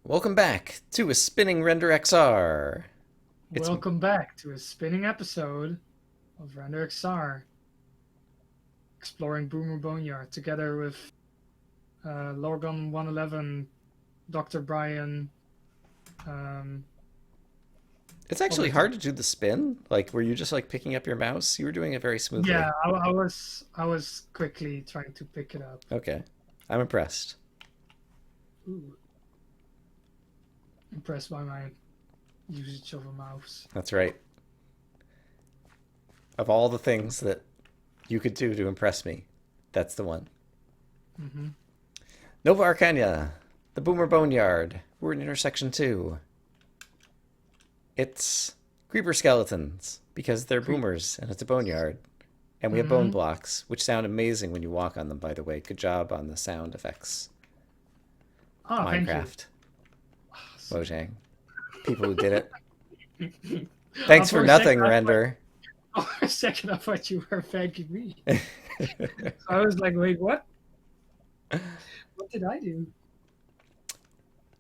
Welcome back to a spinning renderXR. It's Welcome back to a spinning episode of renderXR, exploring Boomer Boneyard together with Lorgon 111, Dr. Brian. Um, it's actually other hard time. to do the spin. Like, were you just like picking up your mouse? You were doing it very Yeah, smoothly. I was quickly trying to pick it up. Okay, I'm impressed. Ooh, impressed by my usage of a mouse. That's right. Of all the things that you could do to impress me, that's the one. hmm Nova Arcana, the Boomer Boneyard. We're in intersection 2. It's creeper skeletons because they're Creep. boomers and it's a boneyard. And we have bone hmm blocks, which sound amazing when you walk on them, by the way. Good job on the sound effects. Ah, thank you. Minecraft. Mojang. People who did it. Uh, Thanks for for a second, nothing, I thought, Render. for a second, I thought you were thanking me. I was like, wait, what? What did I do?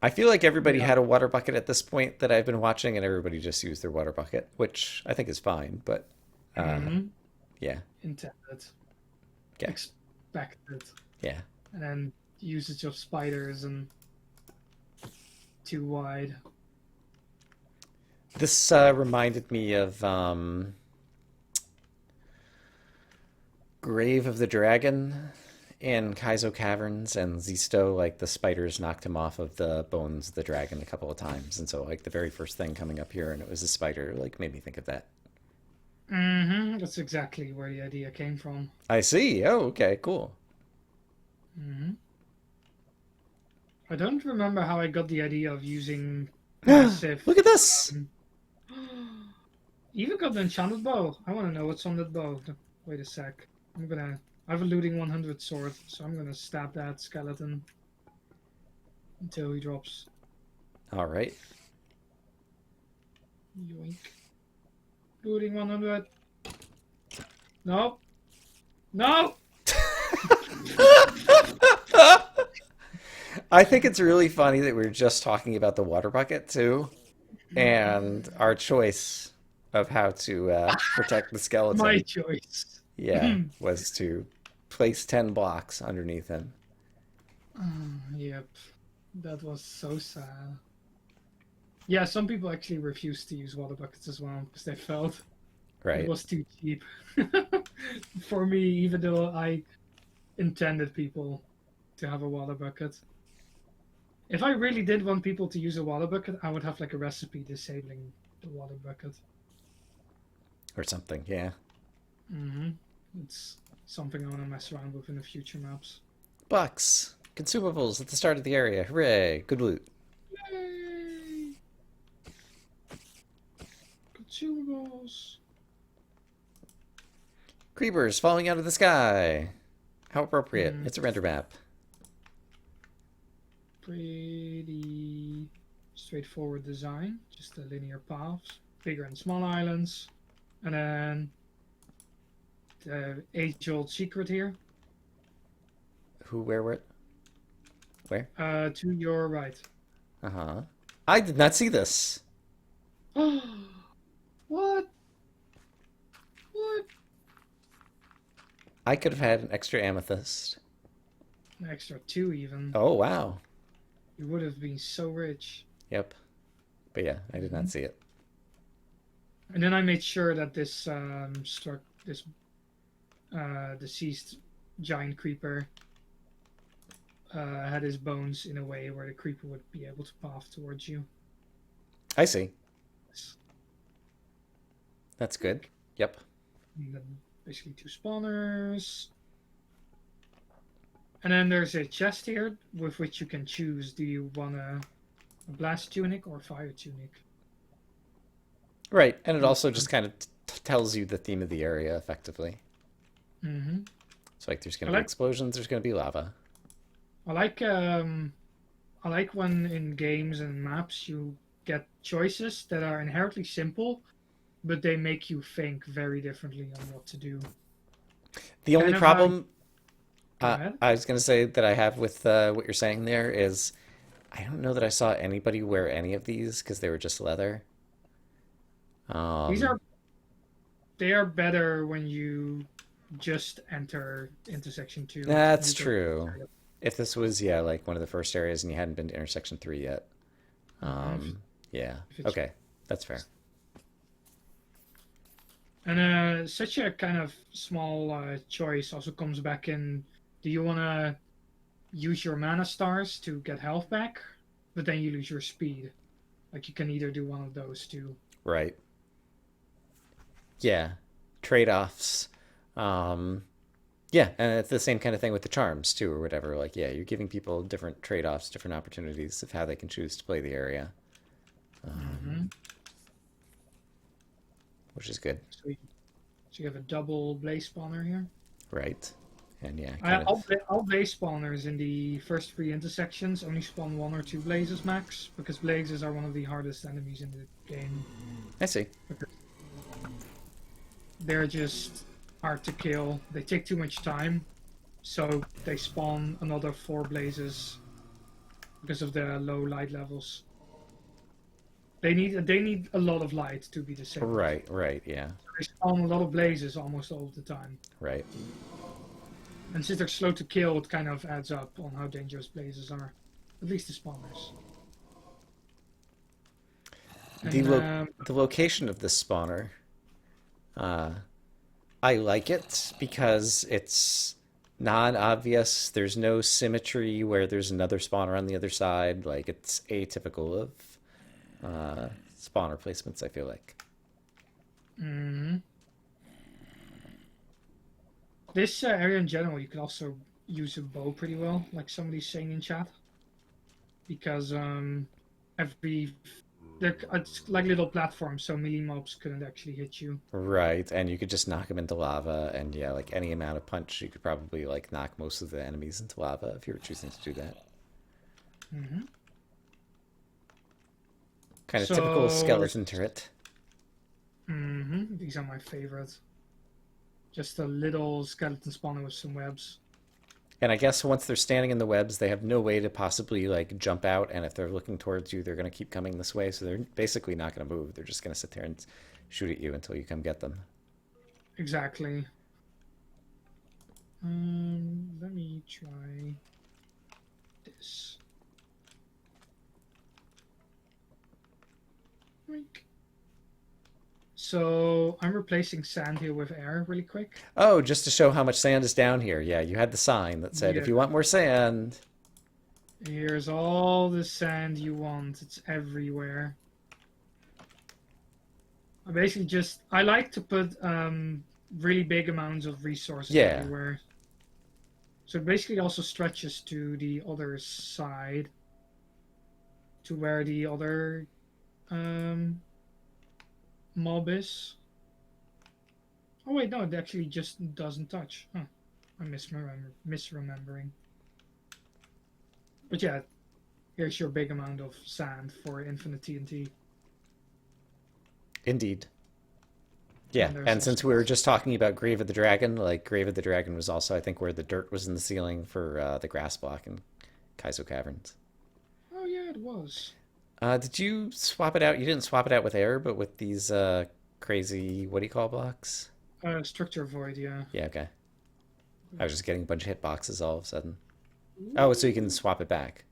I feel like everybody Yeah. had a water bucket at this point that I've been watching, and everybody just used their water bucket, which I think is fine. But uh, hmm yeah, Intended, yeah, expected, yeah. and then usage of spiders and too wide. This reminded me of Grave of the Dragon in Kaizo Caverns, and Zisto, like the spiders knocked him off of the bones of the dragon a couple of times, and so like the very first thing coming up here, and it was a spider, like made me think of that. That's exactly where the idea came from. I see. Oh, okay, cool. hmm I don't remember how I got the idea of using massive. Look at this. Um, even got the enchanted bow. I want to know what's on that bow. Wait a sec. I have a looting 100 sword, so I'm gonna stab that skeleton until he drops. All right. Yoink. Looting 100. No. No. I think it's really funny that we are just talking about the water bucket too, and our choice of how to protect the My skeleton, choice. yeah, was to place 10 blocks underneath him. Yep. That was so sad. Yeah, some people actually refused to use water buckets as well because they felt it Right. was too cheap for me, even though I intended people to have a water bucket. If I really did want people to use a water bucket, I would have like a recipe disabling the water bucket. Or something, yeah. hmm It's something I want to mess around with in the future maps. Bucks. Consumables at the start of the area. Hooray. Good loot. Yay! Consumables. Creepers falling out of the sky. How appropriate. Mm, It's a render map. pretty straightforward design. Just a linear paths, bigger and small islands, and then the age-old secret here. Who, where, what? Where? To your right. Uh-huh. I did not see this. What? What? I could have had an extra amethyst. An extra two even. Oh, wow. You would have been so rich. Yep. But yeah, I did not Mhm. see it. And then I made sure that this struck this deceased giant creeper had his bones in a way where the creeper would be able to path towards you. I see. That's good. Yep. And then basically two spawners. And then there's a chest here with which you can choose: do you want a blast tunic or fire tunic? Right. And it also Um, just kind of tells you the theme of the area effectively. hmm So like there's going I to be like explosions, there's going to be lava. I like I like when in games and maps you get choices that are inherently simple, but they make you think very differently on what to do. The only Kind of how. problem Go ahead. I was going to say that I have with what you're saying there is I don't know that I saw anybody wear any of these because they were just leather. These Um, are they are better when you just enter intersection 2 and that's you go. true. If this was, yeah, like one of the first areas and you hadn't been to intersection 3 yet. If, Yeah. if it's Okay. That's fair. and such a kind of small choice also comes back in. Do you want to use your mana stars to get health back, but then you lose your speed? Like you can either do one of those two. Right. Yeah. Trade-offs. Um, yeah, and it's the same kind of thing with the charms too, or whatever. Like, yeah, you're giving people different trade-offs, different opportunities of how they can choose to play the area, Mm-hmm. which is good. So you have a double blaze spawner here. Right. And yeah, I, kind all, of. bla- all blaze spawners in the first 3 intersections only spawn 1 or 2 blazes max, because blazes are one of the hardest enemies in the game. I see. Because they're just hard to kill. They take too much time, so they spawn another 4 blazes because of the low light levels. They need a lot of light to be disabled. Right, right, yeah. They spawn a lot of blazes almost all the time. Right. And since they're slow to kill, it kind of adds up on how dangerous blazes are. At least the spawners. The And the location of this spawner, uh, I like it because it's non-obvious. There's no symmetry where there's another spawner on the other side. Like it's atypical of spawner placements, I feel like. mhm. This area in general, you could also use a bow pretty well, like somebody's saying in chat, because every it's like little platforms, so melee mobs couldn't actually hit you. Right, and you could just knock them into lava, and yeah, like any amount of punch, you could probably like knock most of the enemies into lava if you were choosing to do that. Hmm. Kind of typical So skeleton turret. these are my favorite. Just a little skeleton spawner with some webs. And I guess once they're standing in the webs, they have no way to possibly like jump out. And if they're looking towards you, they're going to keep coming this way. So they're basically not going to move. They're just going to sit there and shoot at you until you come get them. Exactly. Let me try this. Oink. So I'm replacing sand here with air really quick. Oh, just to show how much sand is down here. Yeah, you had the sign that said, Yeah. if you want more sand. Here's all the sand you want. It's everywhere. I like to put really big amounts of resources Yeah, everywhere. So it basically also stretches to the other side, to where the other um, mob is. Oh wait, no, it actually just doesn't touch. Huh. I'm misremembering. But yeah, here's your big amount of sand for infinite TNT. indeed. Yeah, And there's and also. since we were just talking about Grave of the Dragon, like Grave of the Dragon was also, I think, where the dirt was in the ceiling for the grass block in Kaizo Caverns. Oh yeah, it was. Did you swap it out? You didn't swap it out with air, but with these crazy, what do you call blocks? Structure void, yeah. Yeah, okay. I was just getting a bunch of hitboxes all of a sudden. Oh, so you can swap it back.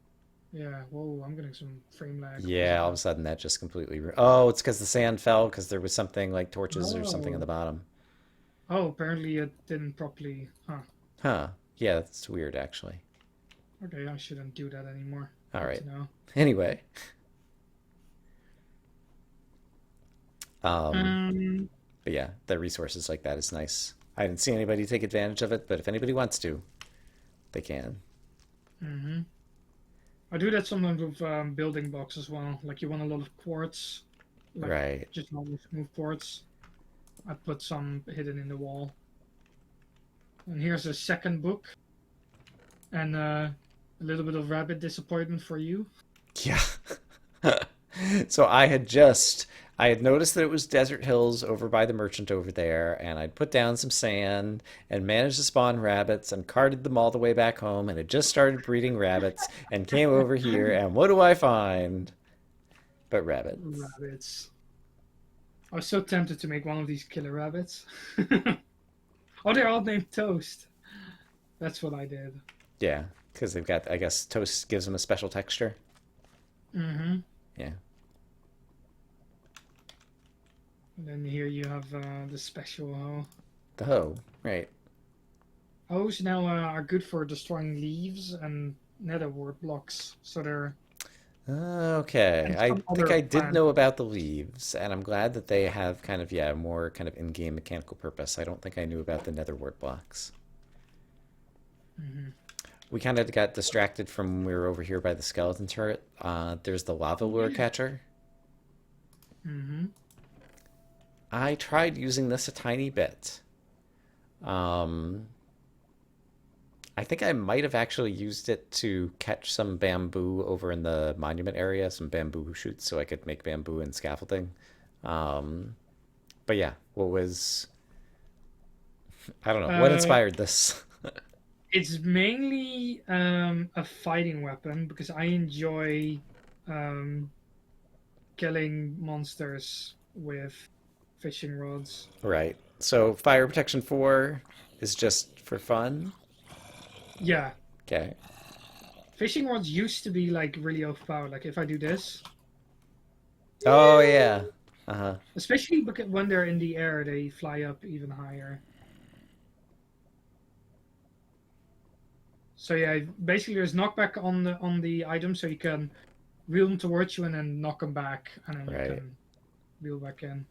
Yeah, whoa, I'm getting some frame lag because Yeah, of all of a that. sudden that just completely. Oh, it's because the sand fell because there was something like torches or something on the Oh. bottom. Oh, apparently it didn't properly. Huh. Huh. Yeah, that's weird actually. Okay, I shouldn't do that anymore. All Good right. to know. Anyway, um, Um, but yeah, the resources like that is nice. I didn't see anybody take advantage of it, but if anybody wants to, they can. hmm I do that sometimes with building blocks as well. Like you want a lot of quartz, like Right. just normal smooth quartz. I put some hidden in the wall. And here's a second book, and a little bit of rabbit disappointment for you. Yeah. So I had just I had noticed that it was desert hills over by the merchant over there, and I'd put down some sand and managed to spawn rabbits and carted them all the way back home, and had just started breeding rabbits and came over here, and what do I find? But rabbits. Rabbits. I was so tempted to make one of these killer rabbits. Oh, they're all named Toast. That's what I did. Yeah, because they've got, I guess, toast gives them a special texture. Mm-hmm. Yeah. And then here you have the special hoe. The hoe, right. Hoes now are good for destroying leaves and nether wart blocks. So they're Okay, and I some think other I did plant. know about the leaves, and I'm glad that they have kind of, yeah, more kind of in-game mechanical purpose. I don't think I knew about the nether wart blocks. Mm-hmm. We kind of got distracted from when we were over here by the skeleton turret. There's the lava lure catcher. Mm-hmm. I tried using this a tiny bit. Um, I think I might have actually used it to catch some bamboo over in the monument area, some bamboo shoots, so I could make bamboo and scaffolding. Um, but yeah, what was, I don't know, what Uh, inspired this? it's mainly a fighting weapon because I enjoy um, killing monsters with fishing rods. Right. So fire protection 4 is just for fun. Yeah, Okay. fishing rods used to be like really overpowered. Like if I do this, Oh yeah. Uh-huh. especially because when they're in the air, they fly up even higher. So yeah, basically there's knockback on the item, so you can reel them towards you and then knock them back, and then you Right. can reel back in.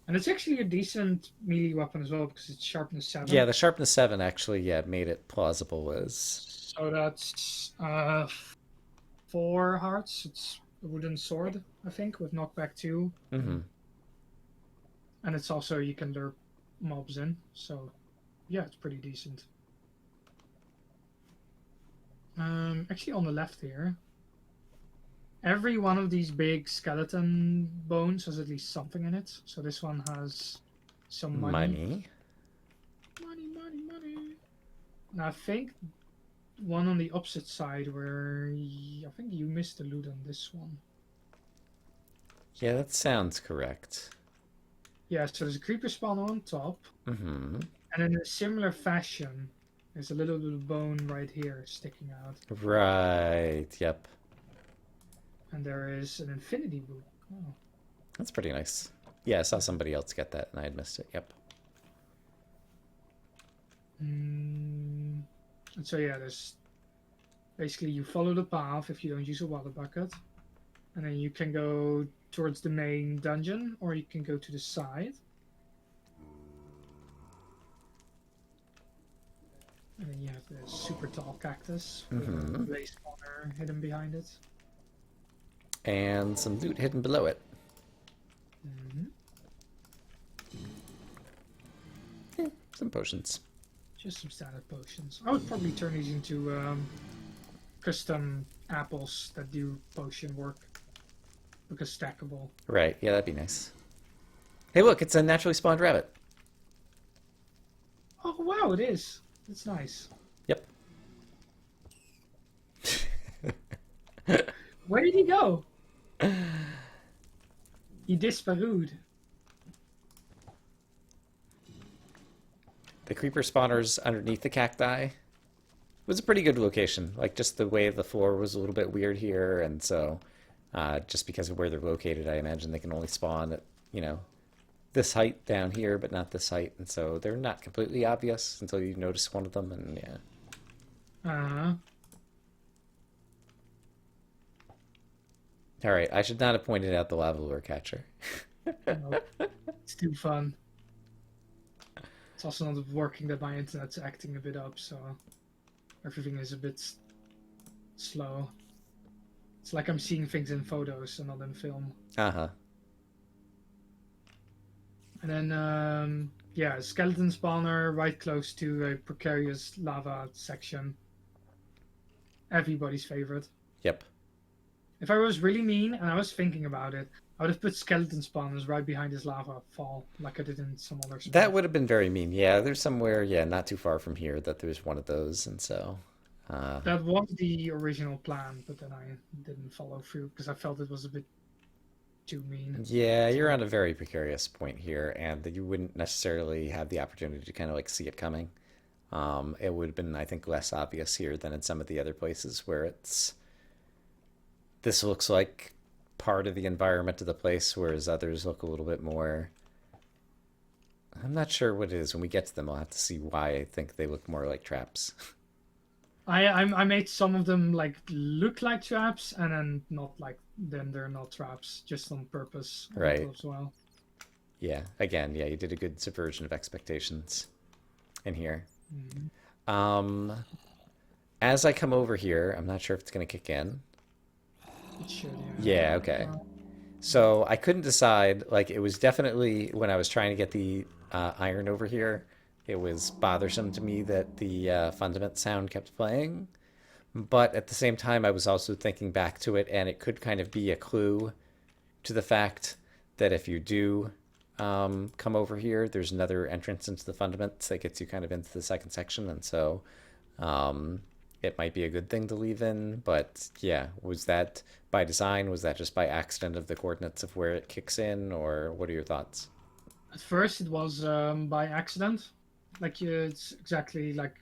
And it's actually a decent melee weapon as well because it's sharpness Yeah, 7. the sharpness 7 actually, yeah, made it plausible as So that's 4 hearts. It's a wooden sword, I think, with knockback 2. hmm And it's also, you can lure mobs in. So yeah, it's pretty decent. Actually on the left here, every one of these big skeleton bones has at least something in it. So this one has some money. money. Money, money, money. And I think one on the opposite side where I think you missed the loot on this one. Yeah, that sounds correct. Yeah, so there's a creeper spawner on top. hmm And in a similar fashion, there's a little bit of bone right here sticking out. Right. Yep. And there is an infinity boot. Oh. That's pretty nice. Yeah, I saw somebody else get that and I had missed it. Yep. And so yeah, there's basically you follow the path if you don't use a water bucket. And then you can go towards the main dungeon or you can go to the side. And then you have the super tall cactus with a blaze spawner hidden behind it. And some loot hidden below it. Mm-hmm. Some potions. Just some standard potions. I would probably turn these into custom apples that do potion work because stackable. Right. Yeah, that'd be nice. Hey, look, it's a naturally spawned rabbit. Oh wow, it is. It's nice. Yep. Where did he go? He disparued. The creeper spawners underneath the cacti. It was a pretty good location. Like, just the way the floor was a little bit weird here, and so just because of where they're located, I imagine they can only spawn at, this height down here, but not this height, and so they're not completely obvious until you notice one of them, and yeah. Uh-huh. All right, I should not have pointed out the lava lure catcher. Nope. It's too fun. It's also not working that my internet's acting a bit up, so everything is a bit slow. It's like I'm seeing things in photos and not in film. Uh-huh. And then, yeah, skeleton spawner right close to a precarious lava section. Everybody's favorite. Yep. If I was really mean and I was thinking about it, I would have put skeleton spawners right behind his lava fall, like I did in some other That spot. would have been very mean. Yeah, there's somewhere, yeah, not too far from here that there's one of those, and so uh That was the original plan, but then I didn't follow through because I felt it was a bit too mean. yeah, you're So on a very precarious point here, and that you wouldn't necessarily have the opportunity to kind of like see it coming. It would have been, I think, less obvious here than in some of the other places where this looks like part of the environment of the place, whereas others look a little bit more. I'm not sure what it is. When we get to them, I'll have to see why I think they look more like traps. I made some of them like look like traps, and then not like then they're not traps, just on purpose a Right. little as well. Yeah. Again, yeah, you did a good subversion of expectations in here. Mhm. Um, as I come over here, I'm not sure if it's going to kick in. It should, Yeah, yeah. okay. So I couldn't decide. Like, it was definitely when I was trying to get the iron over here, it was bothersome to me that the fundament sound kept playing. But at the same time, I was also thinking back to it, and it could kind of be a clue to the fact that if you do come over here, there's another entrance into the fundaments that gets you kind of into the second section, and so um, it might be a good thing to leave in. But yeah, was that by design? Was that just by accident of the coordinates of where it kicks in, or what are your thoughts? At first, it was by accident. Like it's exactly like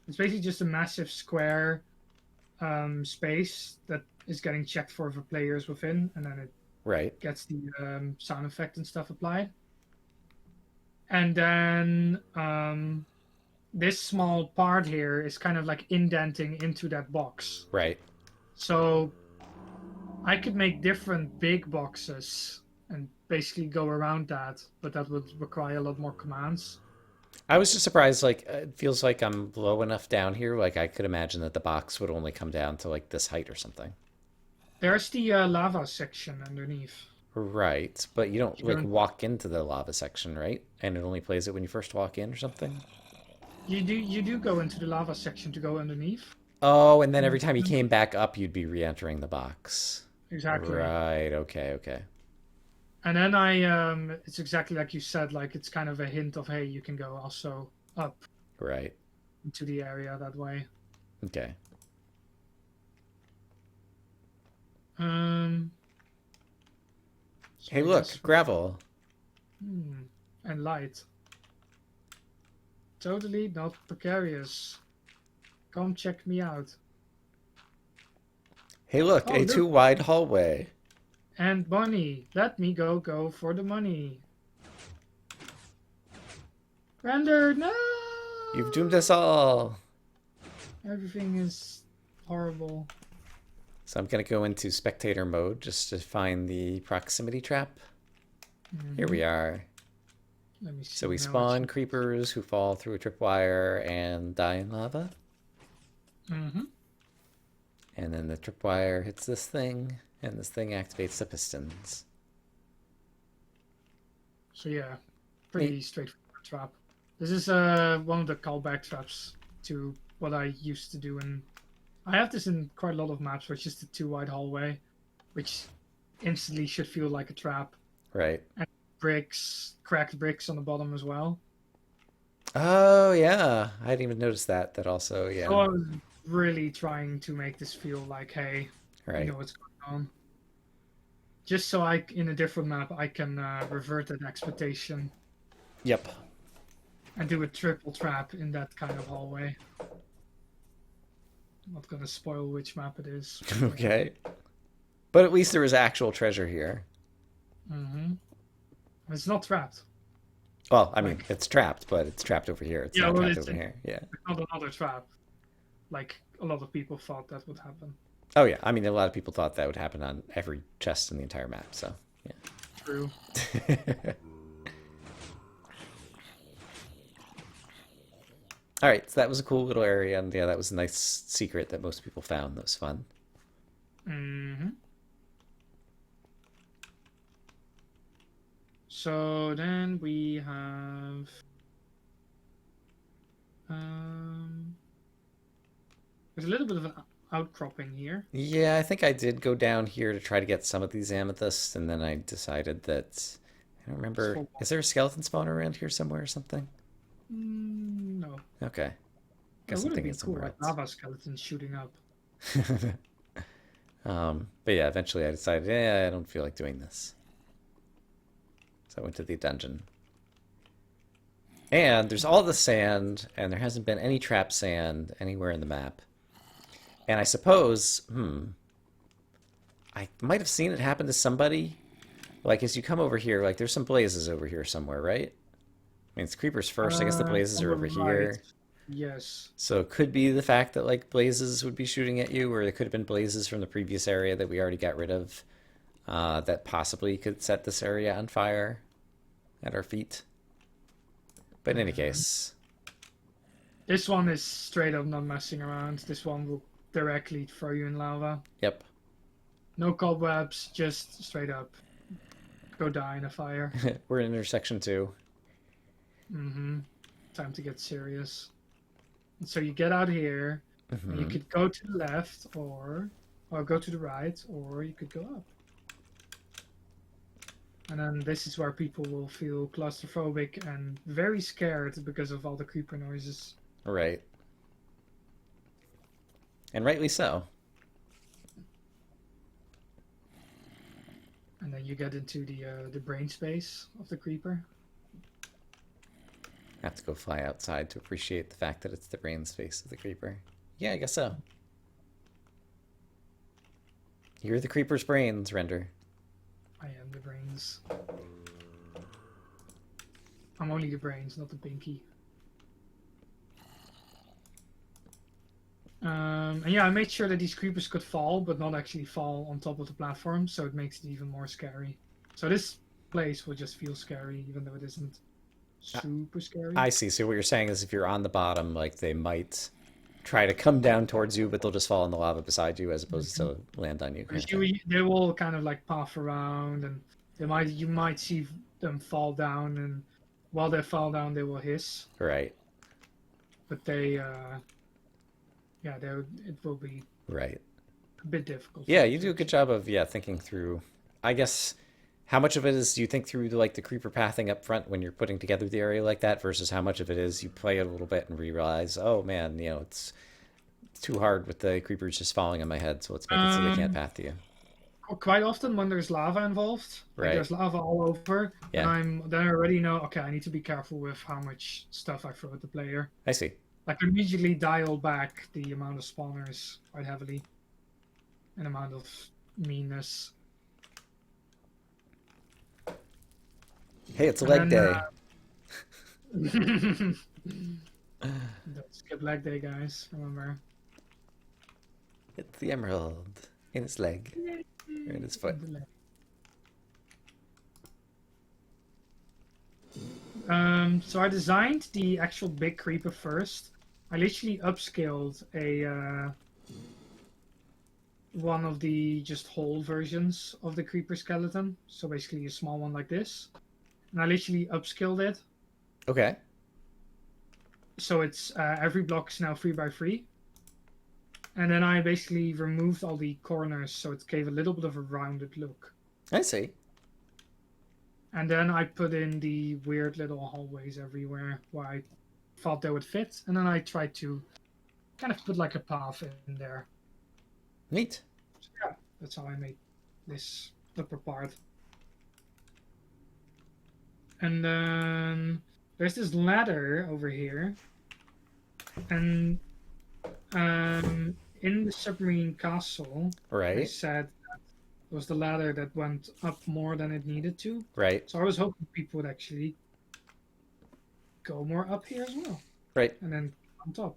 it's basically just a massive square space that is getting checked for the players within, and then it Right, gets the sound effect and stuff applied. And then this small part here is kind of like indenting into that box. right. So I could make different big boxes and basically go around that, but that would require a lot more commands. I was just surprised. Like, it feels like I'm low enough down here. Like, I could imagine that the box would only come down to like this height or something. There's the lava section underneath. Right, but you don't You like don't. walk into the lava section, right? And it only plays it when you first walk in or something? You do go into the lava section to go underneath. Oh, and then every time you came back up, you'd be re-entering the box. Exactly. Right, okay, okay. And then it's exactly like you said, like it's kind of a hint of hey, you can go also up Right. into the area that way. Okay. Um, so Hey, I guess, look, gravel. and light. Totally not precarious. Come check me out. Hey, look, Oh a look, too wide hallway. and money. Let me go for the money. Render, no! You've doomed us all. Everything is horrible. So I'm gonna go into spectator mode just to find the proximity trap. Here we Mhm. are. Let me see. So we Now it's. spawn creepers who fall through a tripwire and die in lava. Mhm. And then the tripwire hits this thing, and this thing activates the pistons. So yeah, Neat. pretty straightforward trap. This is one of the callback traps to what I used to do, and I have this in quite a lot of maps where it's just a too wide hallway, which instantly should feel like a trap. Right. And bricks, cracked bricks on the bottom as well. Oh, yeah. I hadn't even noticed that. That also, So yeah. I was really trying to make this feel like, hey, you Right. know what's going on. Just so I, in a different map, I can revert that expectation Yep. and do a triple trap in that kind of hallway. I'm not gonna spoil which map it is. Okay. But at least there was actual treasure here. Mm-hmm. It's not trapped. Well, I mean, Like, it's trapped, but it's trapped over here. It's yeah, not well, trapped it's over here. Yeah. not another trap. Like a lot of people thought that would happen. Oh, yeah. I mean, a lot of people thought that would happen on every chest in the entire map, so, True. yeah. All right, so that was a cool little area, and yeah, that was a nice secret that most people found. That was fun. Mm-hmm. So then we have there's a little bit of an outcropping here. Yeah, I think I did go down here to try to get some of these amethysts, and then I decided that I don't It's remember. full. Is there a skeleton spawner around here somewhere or something? No. Okay, That guess I'm would have thinking been cool, somewhere like else. lava skeletons shooting up. But yeah, eventually I decided, yeah, I don't feel like doing this. So I went to the dungeon. And there's all the sand, and there hasn't been any trap sand anywhere in the map. And I suppose, I might have seen it happen to somebody. Like, as you come over here, like, there's some blazes over here somewhere, right? I mean, it's creepers first. I guess the blazes On are the over right. here. Yes. So it could be the fact that, like, blazes would be shooting at you, or it could have been blazes from the previous area that we already got rid of, that possibly could set this area on fire at our feet. But in any case, This one is straight up not messing around. This one will directly throw you in lava. yep. No cobwebs, just straight up go die in a fire. We're in intersection 2. Time to get serious. And so you get out here, and you could go to the left, or go to the right, or you could go up. And then this is where people will feel claustrophobic and very scared because of all the creeper noises. Right. And rightly so. And then you get into the brain space of the creeper. I have to go fly outside to appreciate the fact that it's the brain space of the creeper. Yeah, I guess so. You're the creeper's brains, Render. I am the brains. I'm only the brains, not the pinky. And yeah, I made sure that these creepers could fall, but not actually fall on top of the platform, so it makes it even more scary. So this place will just feel scary, even though it isn't super scary. I see. So what you're saying is if you're on the bottom, like they might try to come down towards you, but they'll just fall in the lava beside you as opposed to land on you. Kind of thing. They will kind of like path around, and you might see them fall down, and while they fall down, they will hiss. Right. But they, it will be Right. a bit difficult. Yeah, you do a good job of thinking through. I guess how much of it is you think through like the creeper pathing up front when you're putting together the area like that versus how much of it is you play it a little bit and realize, oh man, it's too hard with the creepers just falling on my head, so let's make it so they can't path to you. Quite often when there's lava involved, like Right. there's lava all over, Yeah. and then I already know, okay, I need to be careful with how much stuff I throw at the player. I see. Like I immediately dial back the amount of spawners quite heavily, an amount of meanness. Hey, it's a leg day. Don't skip leg day, guys. Remember. It's the emerald in its leg or in its foot. So I designed the actual big creeper first. I literally upscaled one of the just whole versions of the creeper skeleton. So basically a small one like this. And I literally upscaled it. Okay. So it's every block is now 3x3. And then I basically removed all the corners so it gave a little bit of a rounded look. I see. And then I put in the weird little hallways everywhere where I thought they would fit. And then I tried to kind of put like a path in there. Neat. So yeah, that's how I made this upper part. And then there's this ladder over here. And in the submarine castle, I Right. said that it was the ladder that went up more than it needed to. Right. So I was hoping people would actually go more up here as well. Right. And then on top.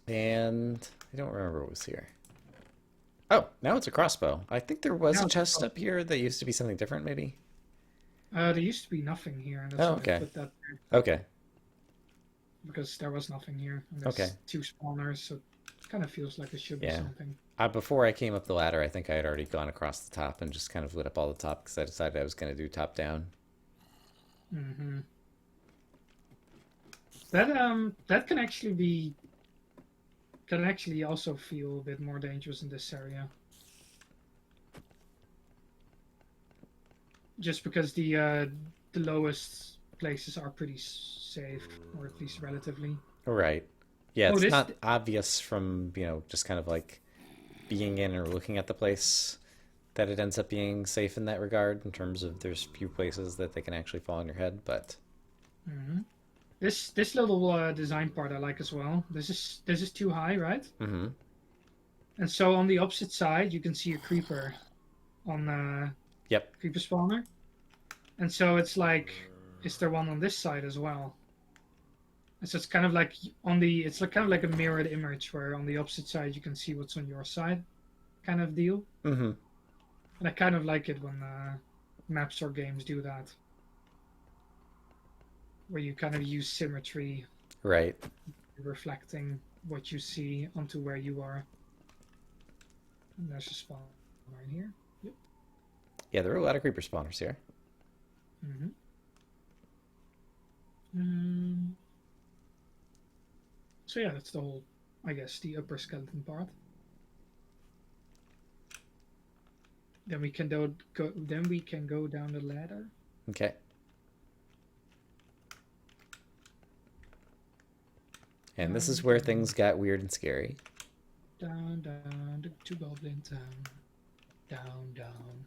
And I don't remember what was here. Oh, now it's a crossbow. I think there was Now a it's a chest crossbow. up here that used to be something different, maybe. There used to be nothing here, and that's Oh, why okay. I put that there. Okay. Because there was nothing here. And there's Okay. 2 spawners, so it kind of feels like there should be Yeah. something. Before I came up the ladder, I think I had already gone across the top and just kind of lit up all the top because I decided I was going to do top down. Mm-hmm. That can actually be can actually also feel a bit more dangerous in this area. Just because the lowest places are pretty safe, or at least relatively. Right. Yeah, Oh, it's this not obvious from, just kind of like being in or looking at the place that it ends up being safe in that regard in terms of there's few places that they can actually fall on your head, but mhm. This little design part I like as well. This is too high, right? mm-hmm. And so on the opposite side, you can see a creeper on Yep. creeper spawner. And so it's like, is there one on this side as well? And so it's kind of like it's like kind of like a mirrored image where on the opposite side you can see what's on your side, kind of deal. Mm-hmm. And I kind of like it when maps or games do that, where you kind of use symmetry, Right. reflecting what you see onto where you are. And there's a spawn right here. Yep. Yeah, there are a lot of creeper spawners here. Mm-hmm. Um, so yeah, that's the whole, I guess, the upper skeleton part. Then we can go. Then we can go down the ladder. Okay. And this is where things got weird and scary. Down, down to Goblin Town. Down, down.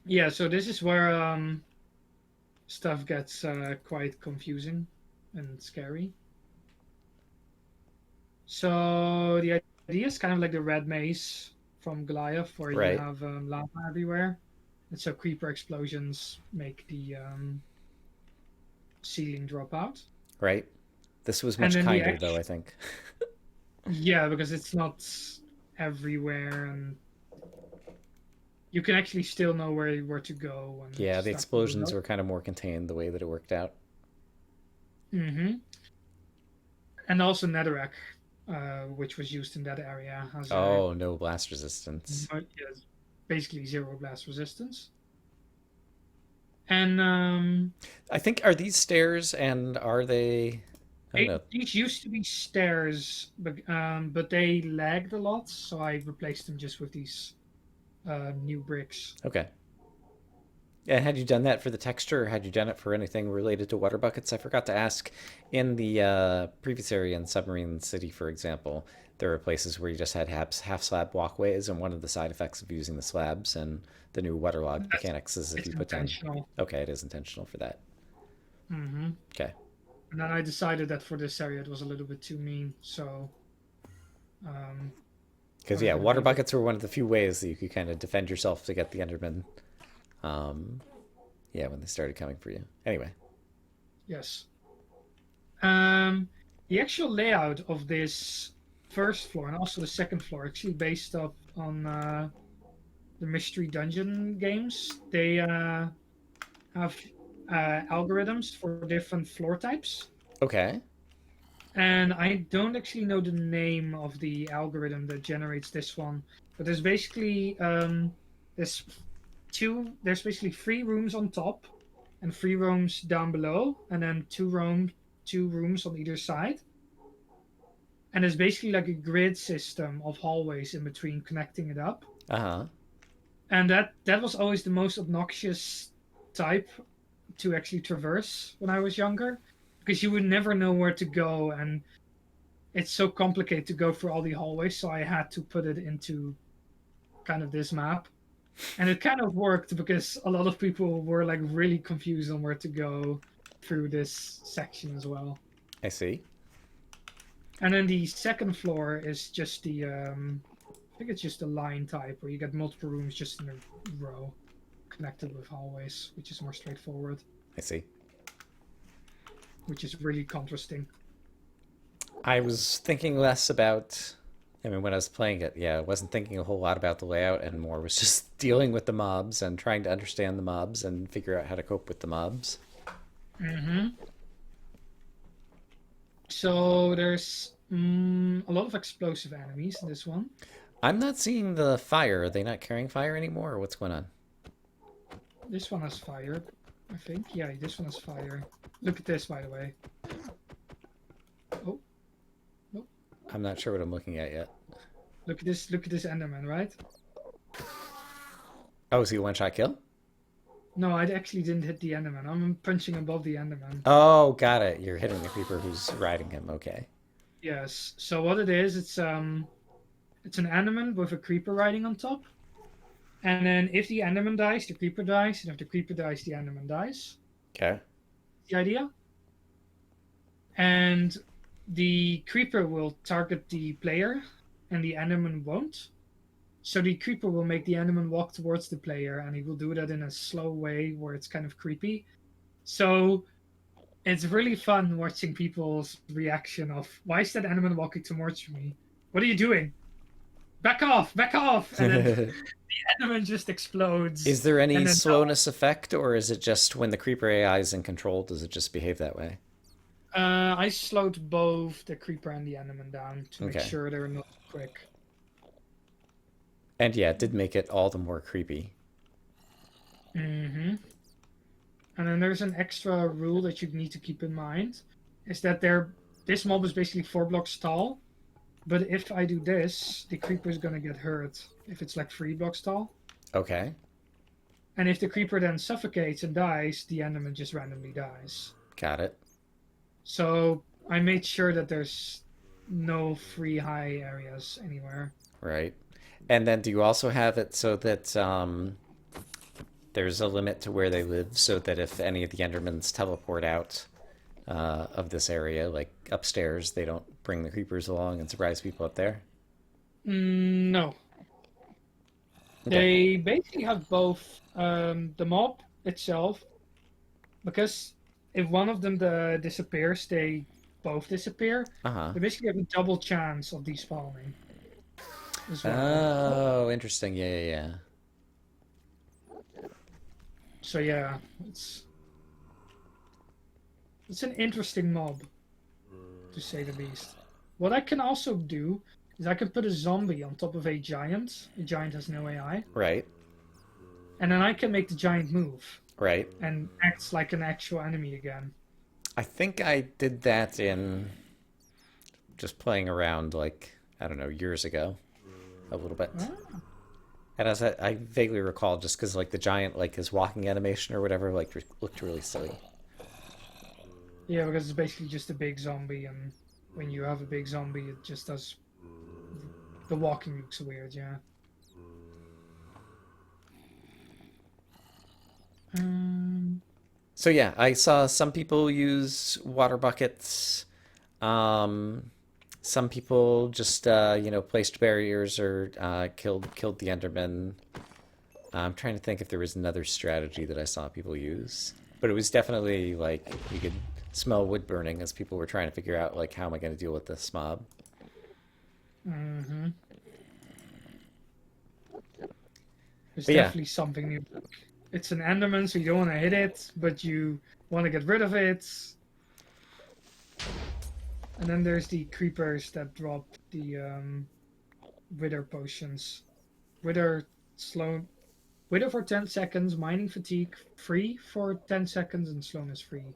Yeah, so this is where stuff gets quite confusing and scary. So the idea is kind of like the red maze from Goliath, where you Right. have lava everywhere, and so creeper explosions make the ceiling drop out. Right. This was And much then the kinder, though, actual, I think. yeah, because it's not everywhere, and you can actually still know where to go when Yeah, the stuff goes explosions up. were kind of more contained the way that it worked out. Mm-hmm. And also netherrack, which was used in that area, has a Oh, no blast resistance. yes, basically zero blast resistance. And I think, are these stairs and are they. I don't know. these used to be stairs, but they lagged a lot, so I replaced them just with these new bricks. Okay. And had you done that for the texture, or had you done it for anything related to water buckets? I forgot to ask. In the previous area in Submarine City, for example, there were places where you just had half slab walkways, and one of the side effects of using the slabs and the new waterlogged That's mechanics is if it's you put down. intentional. Okay, it is intentional for that. Mm-hmm. Okay. And then I decided that for this area it was a little bit too mean, so um, I Because, was yeah, going to be water a bit. buckets were one of the few ways that you could kind of defend yourself to get the Enderman. Um, yeah, when they started coming for you. Anyway. Yes. Um, the actual layout of this first floor and also the second floor actually based up on the Mystery Dungeon games. They have algorithms for different floor types. Okay. And I don't actually know the name of the algorithm that generates this one, but there's basically there's there's basically 3 rooms on top and 3 rooms down below, and then 2 rooms on either side. And it's basically like a grid system of hallways in between connecting it up. Uh huh. And that was always the most obnoxious type to actually traverse when I was younger, because you would never know where to go, and it's so complicated to go through all the hallways. So I had to put it into kind of this map, and it kind of worked because a lot of people were like really confused on where to go through this section as well. I see. And then the second floor is just I think it's just a line type where you get multiple rooms just in a row connected with hallways, which is more straightforward, I see. which is really contrasting. I was thinking less about. I mean, when I was playing it, yeah, I wasn't thinking a whole lot about the layout and more was just dealing with the mobs and trying to understand the mobs and figure out how to cope with the mobs. Mm-hmm. So there's a lot of explosive enemies in this one. I'm not seeing the fire. Are they not carrying fire anymore, or what's going on? This one has fire. I think. Yeah, this one is fire. Look at this, by the way. Oh, oh. I'm not sure what I'm looking at yet. Look at this. Look at this Enderman, right? Oh, is he a one-shot kill? No, I actually didn't hit the Enderman. I'm punching above the Enderman. Oh, got it. You're hitting the creeper who's riding him. Okay. Yes. So what it is, it's an Enderman with a creeper riding on top. And then if the Enderman dies, the creeper dies. And if the creeper dies, the Enderman dies. Okay. The idea? And the creeper will target the player, and the Enderman won't. So the creeper will make the Enderman walk towards the player, and he will do that in a slow way where it's kind of creepy. So it's really fun watching people's reaction of, why is that Enderman walking towards me? What are you doing? Back off! Back off! And then the Enderman just explodes. Is there any And then slowness effect, or is it just when the creeper AI is in control, does it just behave that way? I slowed both the creeper and the Enderman down to make Okay. sure they're not quick. And yeah, it did make it all the more creepy. Mm-hmm. And then there's an extra rule that you need to keep in mind, is that this mob is basically 4 blocks tall, but if I do this, the creeper is gonna get hurt if it's like 3 blocks tall. Okay. And if the creeper then suffocates and dies, the Enderman just randomly dies. Got it. So I made sure that there's no free high areas anywhere. Right. And then do you also have it so that there's a limit to where they live, so that if any of the Endermans teleport out of this area, like upstairs, they don't bring the creepers along and surprise people up there? No. Okay. They basically have both the mob itself, because if one of them disappears, they both disappear. Uh-huh. They basically have a double chance of despawning as well. Oh, interesting. Yeah, yeah, yeah. So yeah, it's an interesting mob, to say the least. What I can also do is I can put a zombie on top of a giant. A giant has no AI. Right. And then I can make the giant move Right. and acts like an actual enemy again. I think I did that in just playing around, like, I don't know, years ago, a little bit. Ah. And as I vaguely recall, just because like the giant, like his walking animation or whatever, like looked really silly. Yeah, because it's basically just a big zombie, and when you have a big zombie, it just does. The walking looks weird, yeah. So yeah, I saw some people use water buckets. Some people just placed barriers or killed the Enderman. I'm trying to think if there was another strategy that I saw people use, but it was definitely like you could smell wood burning as people were trying to figure out like how am I going to deal with this mob. Mm-hmm. There's But yeah. definitely something new. It's an Enderman, so you don't want to hit it, but you want to get rid of it. And then there's the creepers that drop the wither potions. Wither for 10 seconds, mining fatigue free for 10 seconds, and slowness free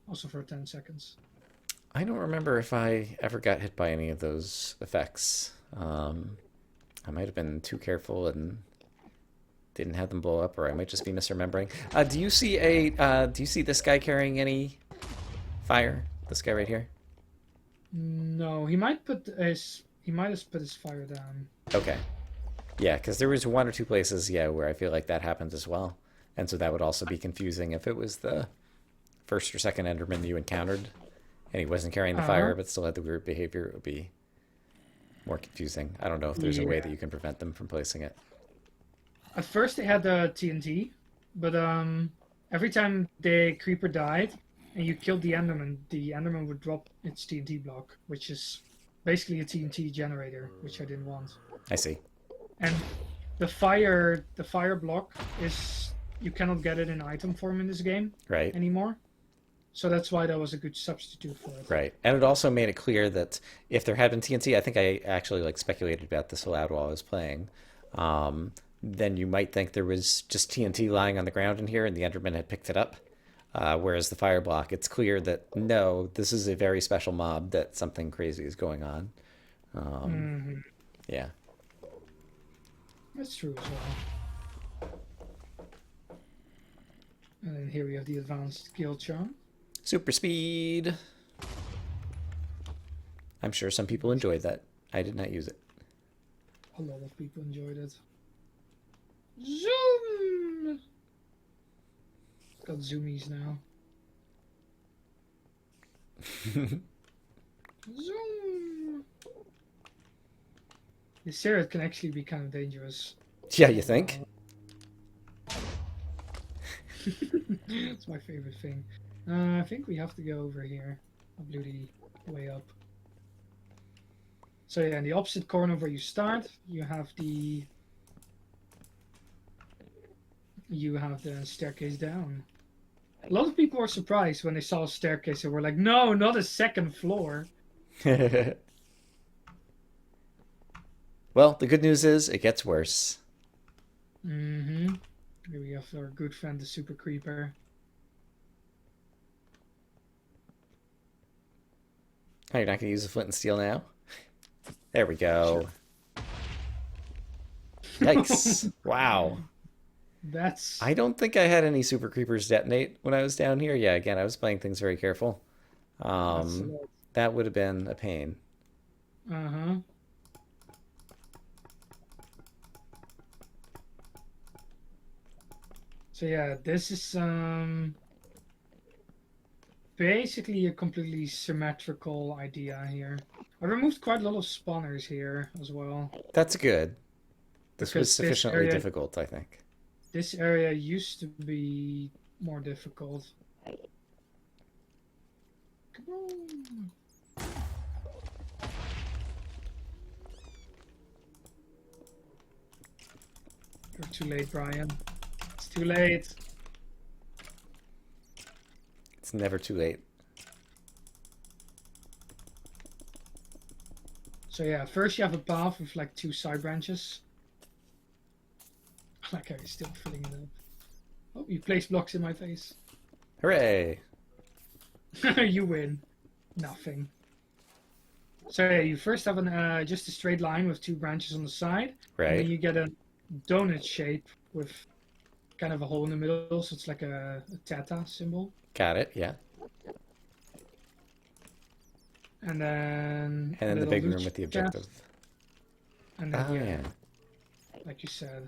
also for 10 seconds. I don't remember if I ever got hit by any of those effects. I might have been too careful and didn't have them blow up, or I might just be misremembering. Do you see this guy carrying any fire? This guy right here? No, he might have put his fire down. Okay. Yeah, because there was one or two places, yeah, where I feel like that happened as well. And so that would also be confusing if it was the first or second Enderman you encountered and he wasn't carrying the fire but still had the weird behavior. It would be more confusing. I don't know if there's a way that you can prevent them from placing it. At first they had the TNT, but every time the creeper died and you killed the Enderman would drop its TNT block, which is basically a TNT generator, which I didn't want. I see. And the fire block is, you cannot get it in item form in this game Right. anymore. So that's why that was a good substitute for it. Right. And it also made it clear that if there had been TNT, I think I actually like speculated about this aloud while I was playing, then you might think there was just TNT lying on the ground in here and the Enderman had picked it up. Whereas the fire block, it's clear that no, this is a very special mob, that something crazy is going on. Hmm. Yeah. That's true as well. And then here we have the advanced guild charm. Super speed. I'm sure some people enjoyed that. I did not use it. A lot of people enjoyed it. Zoom! Got zoomies now. Zoom! The Seraph can actually be kind of dangerous. Yeah, you think? It's my favorite thing. I think we have to go over here. I blew the way up. So yeah, in the opposite corner where you start, you have the staircase down. A lot of people were surprised when they saw a staircase and were like, "No, not a second floor." Well, the good news is it gets worse. Mm-hmm. Here we have our good friend, the Super Creeper. Oh, you're not going to use the flint and steel now? There we go. Yikes. Wow. That's I don't think I had any super creepers detonate when I was down here. Yeah, again, I was playing things very careful. that's That would have been a pain. uh-huh. So yeah, this is basically a completely symmetrical idea here. I removed quite a lot of spawners here as well. That's good. This was Because sufficiently difficult, I think. this area used to be more difficult. Come on. You're too late, Brian. It's too late. It's never too late. So yeah, first you have a path with like 2 side branches. Like I'm still filling it up. Oh, you placed blocks in my face. Hooray! You win. Nothing. So yeah, you first have an just a straight line with 2 branches on the side. And then Right? you get a donut shape with kind of a hole in the middle, so it's like a theta symbol. Got it, yeah. And then And a then the little big room loot with the chest. objective. And then Oh, yeah, yeah. like you said,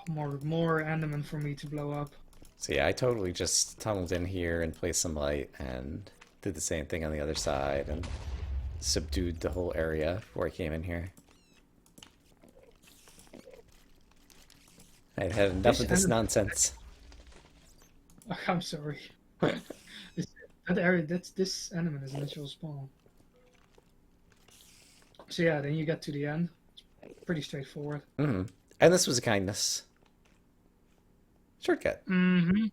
more enderman for me to blow up. So yeah, I totally just tunneled in here and placed some light and did the same thing on the other side and subdued the whole area before I came in here. I had enough of this nonsense. Oh, I'm sorry. That area, this enderman is natural spawn. So yeah, then you get to the end. It's pretty straightforward. Mm-hmm. And this was a kindness. Shortcut. Mm-hmm.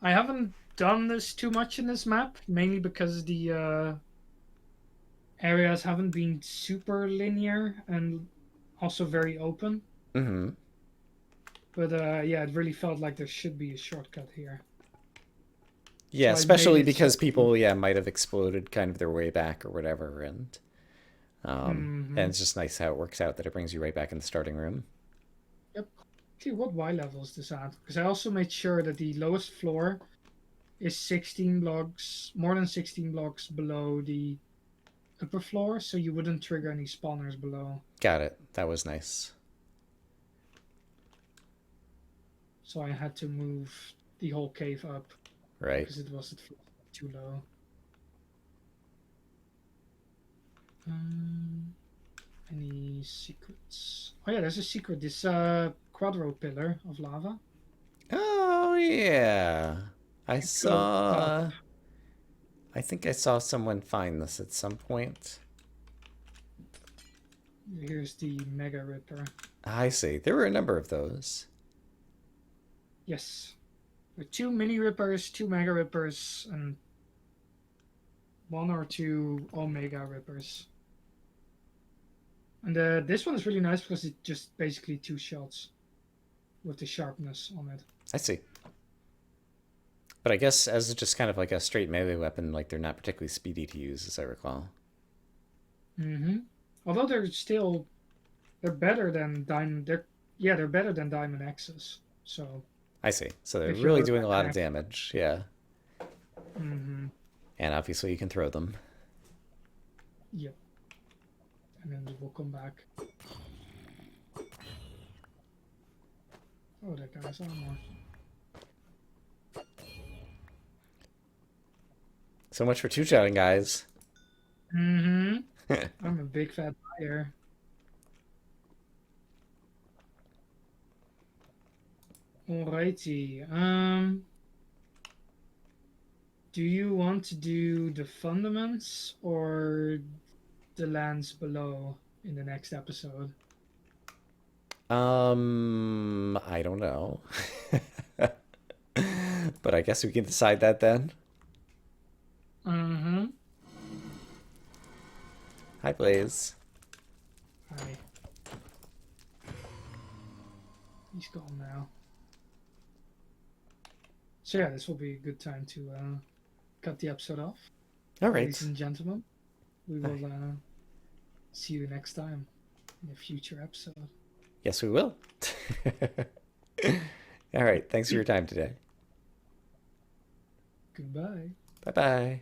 I haven't done this too much in this map, mainly because the areas haven't been super linear and also very open. Mm-hmm. But yeah, it really felt like there should be a shortcut here. Yeah, So I especially made it because so- people, yeah, might have exploded kind of their way back or whatever, and Mhm. and it's just nice how it works out that it brings you right back in the starting room. Yep. See, what Y level is this at? Because I also made sure that the lowest floor is 16 blocks, more than 16 blocks below the upper floor, so you wouldn't trigger any spawners below. Got it. That was nice. So I had to move the whole cave up Right. because it was too low. Any secrets? Oh yeah, there's a secret. This quadro pillar of lava. Oh yeah. I Go saw I think I saw someone find this at some point. Here's the Mega Ripper. I see. There were a number of those. Yes. With 2 Mini Rippers, 2 Mega Rippers, and 1 or 2 Omega Rippers. And this one is really nice because it's just basically 2 shots with the sharpness on it. I see. But I guess as just kind of like a straight melee weapon, like they're not particularly speedy to use, as I recall. Mm-hmm. Although they're better than diamond. They're better than diamond X's. So I see. So they're if really you're doing a like lot an of X, damage. Yeah. mm-hmm. And obviously you can throw them. Yep. And then they will come back. Oh, that guy's armor. So much for two-shotting, guys. Mm-hmm. I'm a big fat buyer. Alrighty. Do you want to do the fundaments or the lands below in the next episode? I don't know. But I guess we can decide that then. Mm-hmm. Hi, Blaze. Hi. He's gone now. So yeah, this will be a good time to cut the episode off. All Ladies right. and gentlemen, we will Hi. see you next time in a future episode. Yes, we will. All right. Thanks for your time today. Goodbye. Bye-bye.